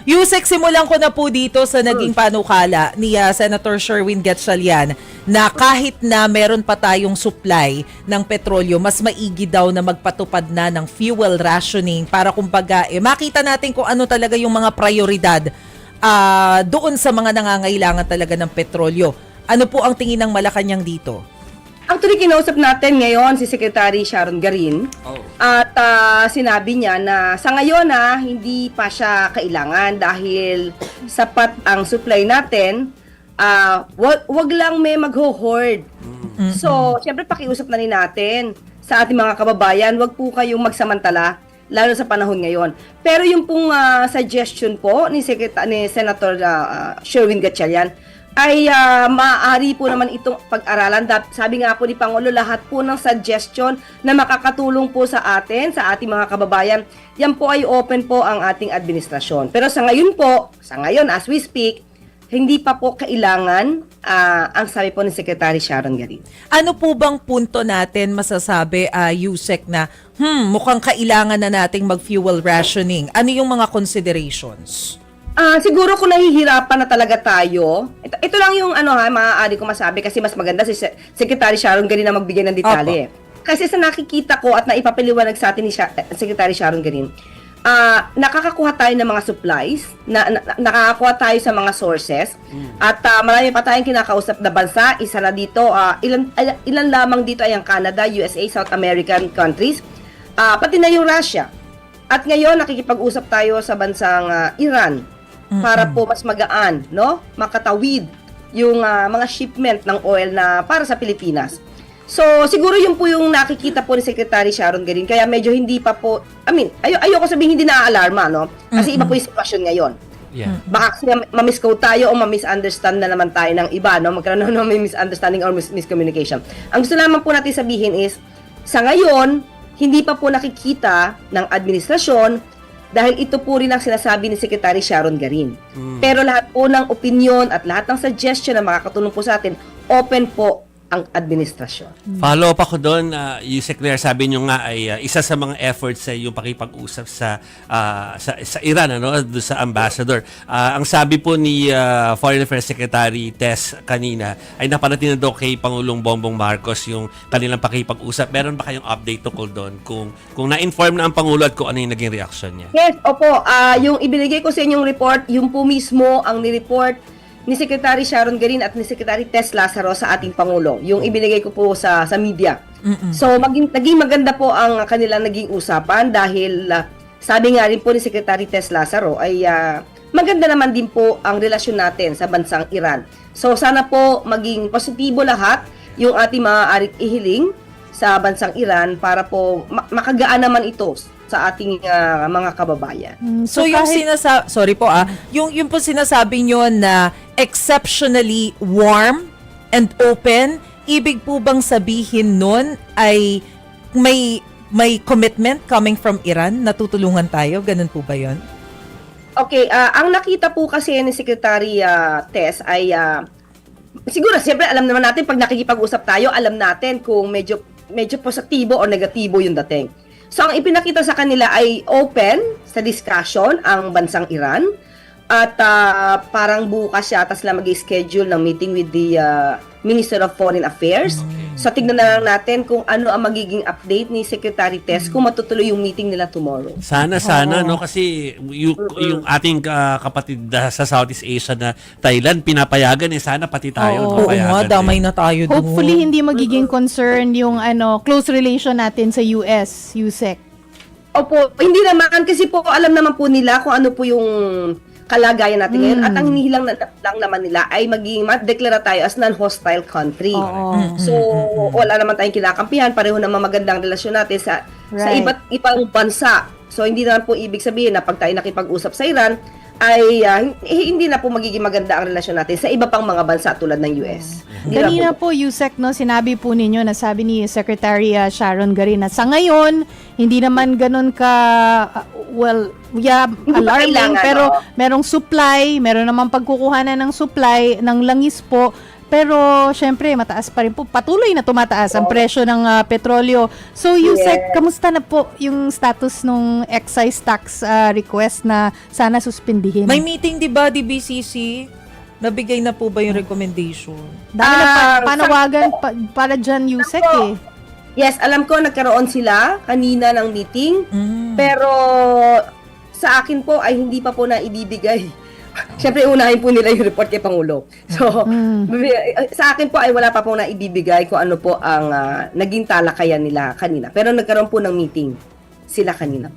Yusek, simulan ko na po dito sa naging panukala ni Senator Sherwin Gatchalian na kahit na meron pa tayong supply ng petrolyo, mas maigi daw na magpatupad na ng fuel rationing para kumbaga makita natin kung ano talaga yung mga prioridad doon sa mga nangangailangan talaga ng petrolyo. Ano po ang tingin ng Malacanang dito? Actually, kinausap natin ngayon si Secretary Sharon Garin at sinabi niya na sa ngayon hindi pa siya kailangan dahil sapat ang supply natin, wag lang may magho-hoard. So, syempre pakiusap na rin natin sa ating mga kababayan, wag po kayong magsamantala lalo sa panahon ngayon. Pero yung pong suggestion po ni Senator Sherwin Gatchalian ay maaari po naman itong pag-aralan. Sabi nga po ni Pangulo, lahat po ng suggestion na makakatulong po sa atin, sa ating mga kababayan, yan po ay open po ang ating administrasyon. Pero sa ngayon as we speak, hindi pa po kailangan ang sabi po ni Secretary Sharon Garin. Ano po bang punto natin masasabi, Yusek, na mukhang kailangan na nating mag-fuel rationing? Ano yung mga considerations? Siguro kung nahihirapan na talaga tayo, ito lang yung maaari ko masabi kasi mas maganda si Secretary Sharon Garin na magbigay ng detalye. Kasi sa nakikita ko at naipapaliwanag sa atin ni Secretary Sharon Garin, nakakakuha tayo ng mga supplies, nakakakuha tayo sa mga sources, at marami pa tayong kinakausap na bansa. Isa na dito, ilan lamang dito ay ang Canada, USA, South American countries, pati na yung Russia. At ngayon, nakikipag-usap tayo sa bansang Iran para po mas magaan, makatawid yung mga shipment ng oil na para sa Pilipinas. So, siguro yun po yung nakikita po ni Secretary Sharon Garin. Kaya medyo hindi pa po, ayoko sabihin hindi na-alarma, Kasi iba po yung sitwasyon ngayon. Yeah. Baka kasi ma-misquote tayo o ma-misunderstand na naman tayo ng iba, Magkaroon ng may misunderstanding or miscommunication. Ang gusto naman po natin sabihin is, sa ngayon, hindi pa po nakikita ng administrasyon dahil ito po rin ang sinasabi ni Secretary Sharon Garin. Pero lahat po ng opinion at lahat ng suggestion na makakatulong po sa atin, open po ang administrasyon. Follow up ako doon, Yusek Claire, sabi nyo nga ay isa sa mga efforts ay yung pakipag-usap sa Iran, doon sa ambassador. Ang sabi po ni Foreign Affairs Secretary Tess kanina ay naparating na daw kay Pangulong Bongbong Marcos yung kanilang pakipag-usap. Meron ba kayong update tungkol doon? Kung na-inform na ang Pangulo at kung ano yung naging reaksyon niya? Yes, opo. Yung ibinigay ko sa inyong report, yung po mismo ang ni-report ni Secretary Sharon Garin at ni Secretary Tess Lazaro sa ating Pangulo. Yung ibinigay ko po sa media. So, naging maganda po ang kanilang naging usapan dahil sabi nga rin po ni Secretary Tess Lazaro ay maganda naman din po ang relasyon natin sa bansang Iran. So, sana po maging positibo lahat yung ating maaaring ihiling sa bansang Iran para po makagaan naman ito sa ating mga kababayan. So yung yung po sinasabi nyo na exceptionally warm and open, ibig po bang sabihin nun ay may commitment coming from Iran na tutulungan tayo? Ganun po ba yun? Okay, ang nakita po kasi ni Secretary Tess ay siguro siyempre alam naman natin pag nakikipag-usap tayo, alam natin kung medyo positibo o negatibo yung dating. So, ang ipinakita sa kanila ay open sa discussion ang bansang Iran at parang bukas yata sila mag-schedule ng meeting with the Minister of Foreign Affairs. So, tignan na lang natin kung ano ang magiging update ni Secretary Tess kung matutuloy yung meeting nila tomorrow. Sana, kasi yung ating kapatid sa Southeast Asia na Thailand, pinapayagan sana pati tayo. Oo nga, damay na tayo doon. Hopefully, hindi magiging concern yung close relation natin sa US, Yusek. Opo, hindi naman kasi po alam naman po nila kung ano po yung kalagayan natin ngayon at ang hinihilang lang naman nila ay maging deklara tayo as non-hostile country. So, wala naman tayong kinakampihan, pareho naman magandang relasyon natin sa iba't ibang bansa. So, hindi naman po ibig sabihin na pag tayo nakipag-usap sa Iran ay hindi na po magiging maganda ang relasyon natin sa iba pang mga bansa tulad ng US. Kanina po, Yusek, sinabi po ninyo, nasabi ni Secretary Sharon Garin na sa ngayon, hindi naman ganun alarming, pero merong supply, meron naman pagkukuhanan ng supply ng langis po Pero syempre mataas pa rin po, patuloy na tumataas ang presyo ng petrolyo. So Yusek, kamusta na po yung status ng excise tax request na sana suspindihin? May meeting 'di ba, DBCC? Nabigay na po ba yung recommendation? Dami na panawagan para dyan, Yusek eh. Yes, alam ko nagkaroon sila kanina ng meeting, pero sa akin po ay hindi pa po na ibibigay. Siyempre, unahin po nila yung report kay Pangulo. So, sa akin po ay wala pa po na ibibigay kung ano po ang naging talakayan nila kanina. Pero nagkaroon po ng meeting sila kanina.